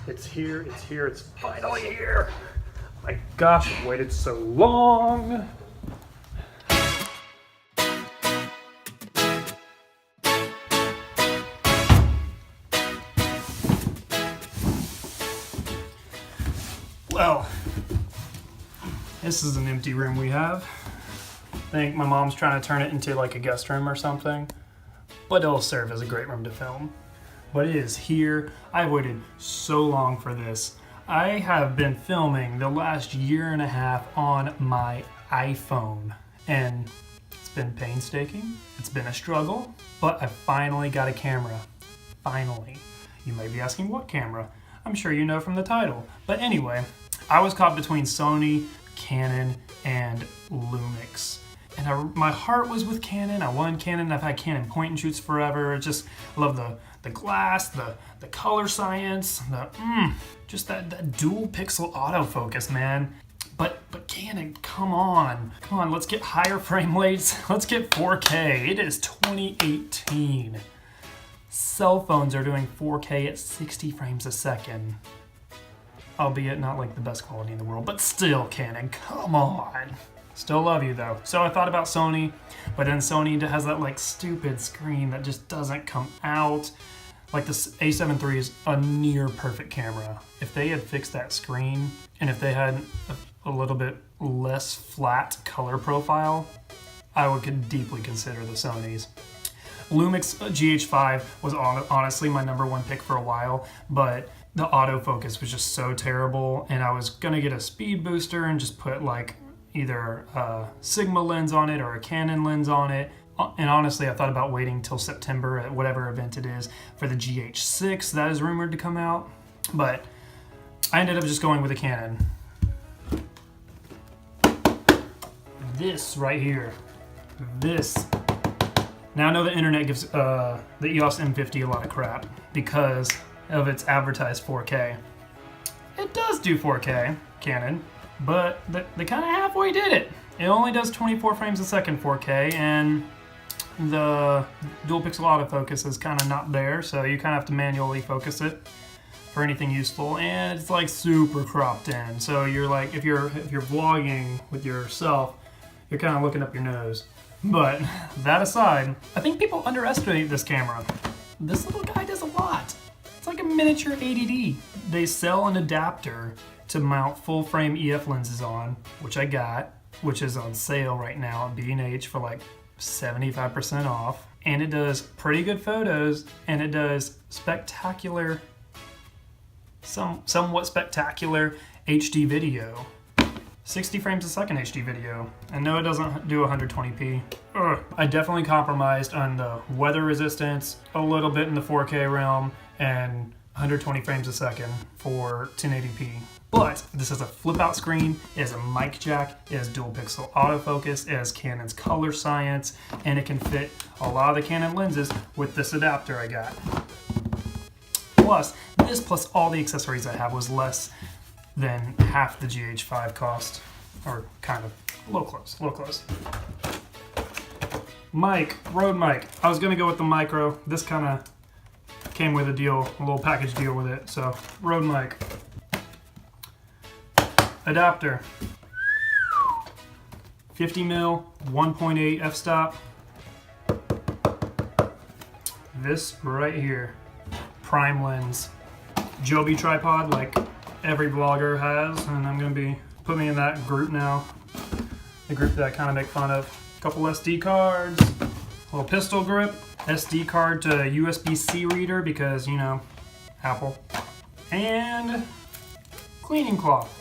It's here, it's finally here. My gosh, I've waited so long. Well, this is an empty room we have. I think my mom's trying to turn it into like a guest room or something, but it'll serve as a great room to film. But it is here. I've waited so long for this. I have been filming the last year and a half on my iPhone, and it's been painstaking. It's been a struggle, but I finally got a camera. Finally. You may be asking what camera? I'm sure you know from the title. But anyway, I was caught between Sony, Canon, and Lumix. And my heart was with Canon. I wanted Canon. I've had Canon point and shoots forever. Just love the glass, the color science, just that dual pixel autofocus, man. But Canon, come on, let's get higher frame rates. Let's get 4K. It is 2018. Cell phones are doing 4K at 60 frames a second. Albeit not like the best quality in the world, but still, Canon, come on. Still love you though. So I thought about Sony, but then Sony has that like stupid screen that just doesn't come out. Like this A7 III is a near perfect camera. If they had fixed that screen, and if they had a little bit less flat color profile, I would deeply consider the Sonys. Lumix GH5 was honestly my #1 pick for a while, but the autofocus was just so terrible, and I was gonna get a speed booster and just put like either a Sigma lens on it or a Canon lens on it. And honestly, I thought about waiting till September at whatever event it is for the GH6 that is rumored to come out, but I ended up just going with a Canon. This right here, this. Now I know the internet gives the EOS M50 a lot of crap because of its advertised 4K. It does do 4K, Canon, but they kind of halfway did it. It only does 24 frames a second 4K, and the dual pixel autofocus is kind of not there, so you kind of have to manually focus it for anything useful, and it's like super cropped in. So you're like, if you're vlogging with yourself, you're kind of looking up your nose. But that aside, I think people underestimate this camera. This little guy does a lot. It's like a miniature 80D. They sell an adapter to mount full frame EF lenses on, which I got, which is on sale right now at B&H for like 75% off. And it does pretty good photos, and it does spectacular, somewhat spectacular HD video. 60 frames a second HD video. And no, it doesn't do 120p. I definitely compromised on the weather resistance, a little bit in the 4K realm, and 120 frames a second for 1080p. But this has a flip out screen, it has a mic jack, it has dual pixel autofocus, it has Canon's color science, and it can fit a lot of the Canon lenses with this adapter I got. Plus, this plus all the accessories I have was less than half the GH5 cost, or kind of, a little close. Mic, Rode mic. I was gonna go with the micro. This kind of came with a deal, a little package deal with it. So, Rode mic. Adapter. 50mm, 1.8 f-stop. This right here, prime lens. Joby tripod like every vlogger has, and I'm gonna be putting me in that group now. The group that I kind of make fun of. A couple SD cards, a little pistol grip, SD card to USB-C reader because, you know, Apple. And cleaning cloth.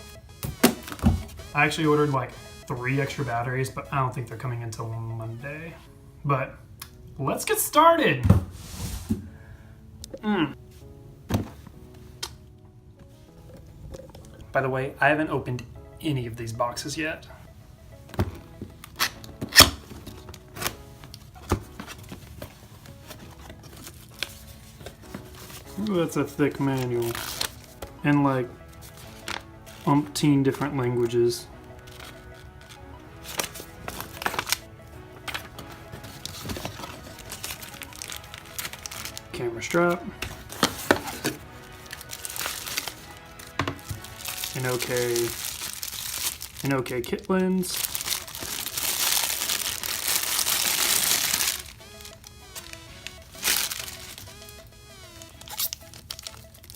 I actually ordered like 3 extra batteries, but I don't think they're coming until Monday. But let's get started. By the way, I haven't opened any of these boxes yet. Ooh, that's a thick manual. And like umpteen different languages. Camera strap. an okay kit lens.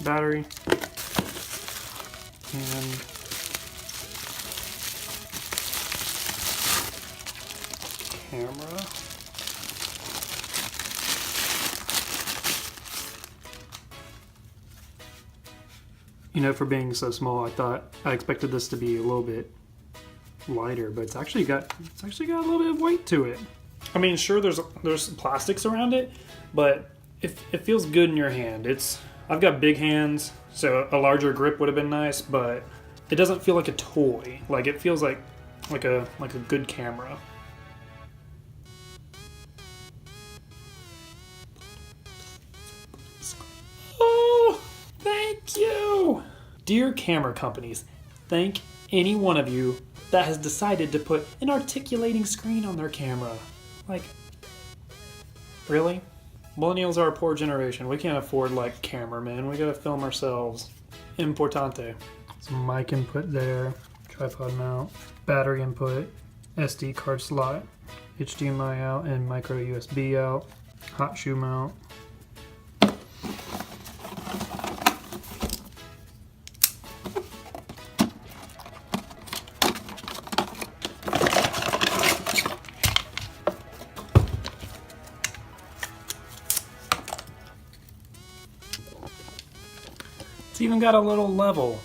Battery. And camera. You know, for being so small, I expected this to be a little bit lighter, but it's actually got a little bit of weight to it. I mean, sure, there's plastics around it, but it feels good in your hand. I've got big hands, so a larger grip would have been nice, but it doesn't feel like a toy. Like, it feels like a good camera. Oh, thank you! Dear camera companies, thank any one of you that has decided to put an articulating screen on their camera. Like, really? Millennials are a poor generation. We can't afford, like, cameramen. We gotta film ourselves. Importante. Some mic input there, tripod mount, battery input, SD card slot, HDMI out and micro USB out, hot shoe mount. It's even got a little level.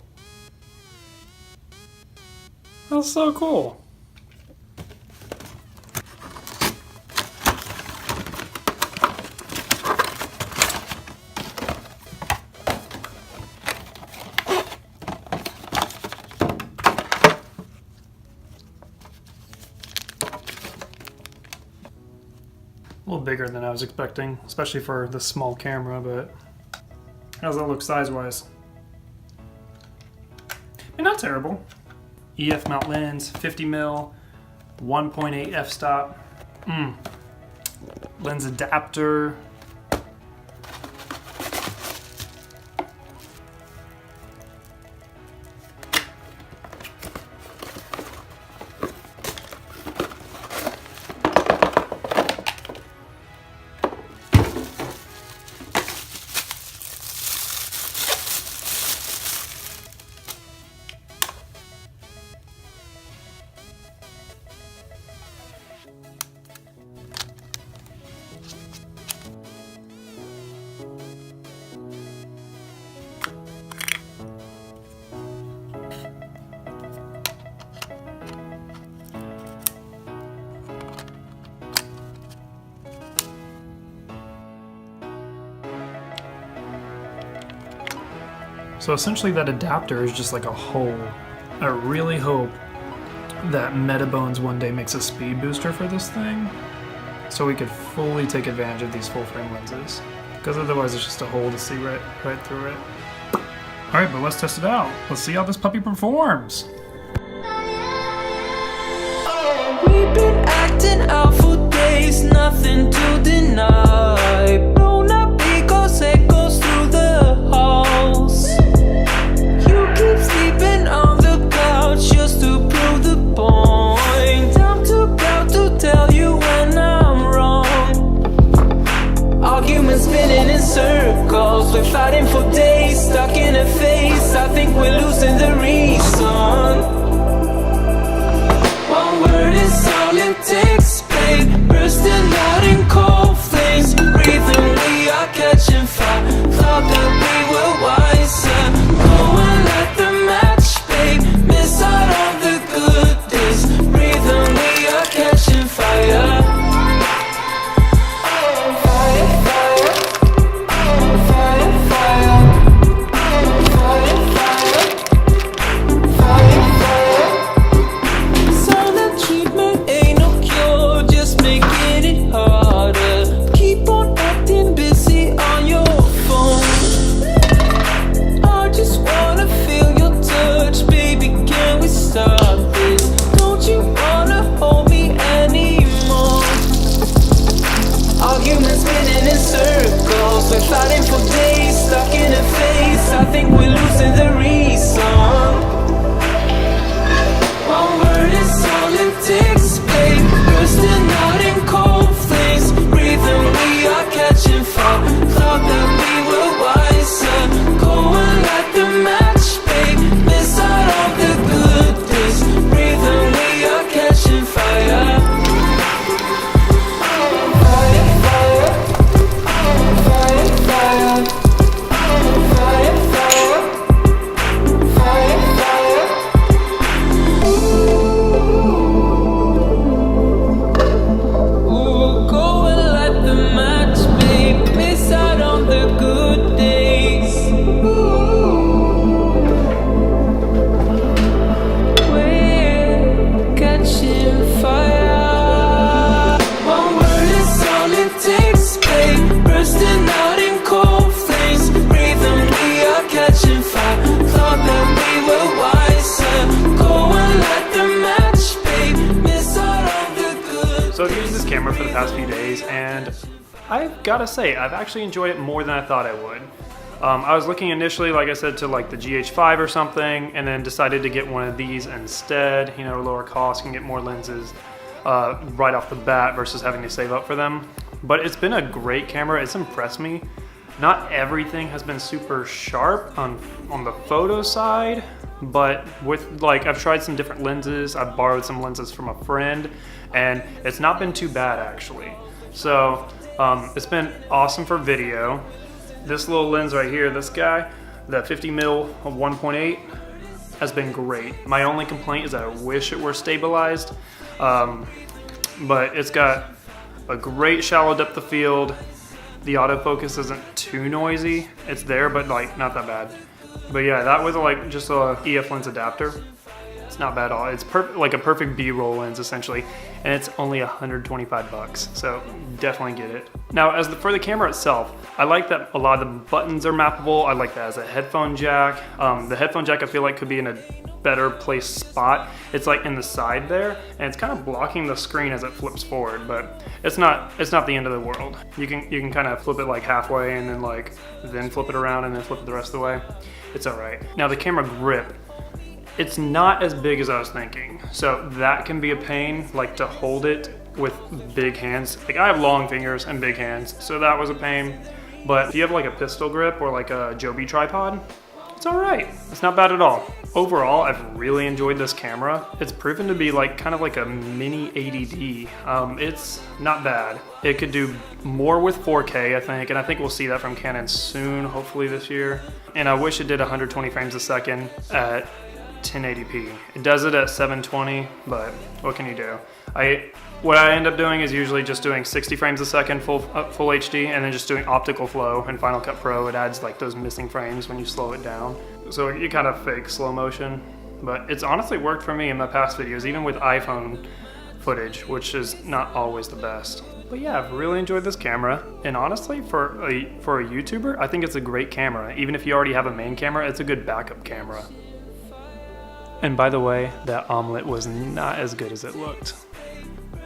That's so cool. A little bigger than I was expecting, especially for this small camera, but how's that look size-wise? And not terrible. EF mount lens, 50mm, 1.8 f-stop. Lens adapter. So essentially that adapter is just like a hole. I really hope that Metabones one day makes a speed booster for this thing, so we could fully take advantage of these full frame lenses. Because otherwise it's just a hole to see right through it. Alright, but let's test it out. Let's see how this puppy performs. We've been acting out for days, nothing to deny. Blown up because it goes through the halls. You keep sleeping on the couch just to prove the point. I'm too proud to tell you when I'm wrong. Arguments spinning in circles, we're fighting for days, stuck in a phase. I think we're losing the reason. One word is all it takes, babe. Bursting out in cold flames, breathing past few days, and I've gotta say, I've actually enjoyed it more than I thought I would. I was looking initially, like I said, to like the GH5 or something, and then decided to get one of these instead, you know, lower cost, can get more lenses right off the bat versus having to save up for them. But it's been a great camera, it's impressed me. Not everything has been super sharp on the photo side, but with like, I've tried some different lenses, I've borrowed some lenses from a friend, and it's not been too bad actually. So it's been awesome for video. This little lens right here, this guy, the 50mm of 1.8 has been great. My only complaint is that I wish it were stabilized, but it's got a great shallow depth of field. The autofocus isn't too noisy. It's there, but like not that bad. But yeah, that was like just a EF lens adapter. It's not bad at all. It's like a perfect B-roll lens essentially, and it's only 125 bucks. So definitely get it. Now, for the camera itself, I like that a lot of the buttons are mappable. I like that as a headphone jack. The headphone jack I feel like could be in a better placed spot. It's like in the side there, and it's kind of blocking the screen as it flips forward, but it's not the end of the world. You can kind of flip it like halfway and then flip it around and then flip it the rest of the way. It's all right. Now the camera grip, it's not as big as I was thinking. So that can be a pain, like to hold it with big hands. Like I have long fingers and big hands, so that was a pain. But if you have like a pistol grip or like a Joby tripod, it's all right. It's not bad at all. Overall, I've really enjoyed this camera. It's proven to be like kind of like a mini ADD. It's not bad. It could do more with 4K, I think, and I think we'll see that from Canon soon, hopefully this year. And I wish it did 120 frames a second at 1080p. It does it at 720, but what can you do? What I end up doing is usually just doing 60 frames a second full HD, and then just doing optical flow in Final Cut Pro. It adds like those missing frames when you slow it down. So you kind of fake slow motion, but it's honestly worked for me in my past videos, even with iPhone footage, which is not always the best. But yeah, I've really enjoyed this camera, and honestly, for a YouTuber, I think it's a great camera. Even if you already have a main camera, it's a good backup camera. And by the way, that omelet was not as good as it looked,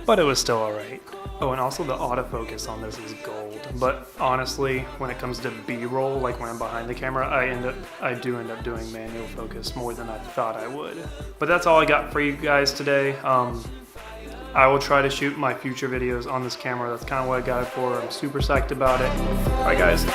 but it was still alright. Oh, and also the autofocus on this is gold. But honestly, when it comes to B-roll, like when I'm behind the camera, I do end up doing manual focus more than I thought I would. But that's all I got for you guys today. I will try to shoot my future videos on this camera. That's kind of what I got it for. I'm super psyched about it. Alright guys,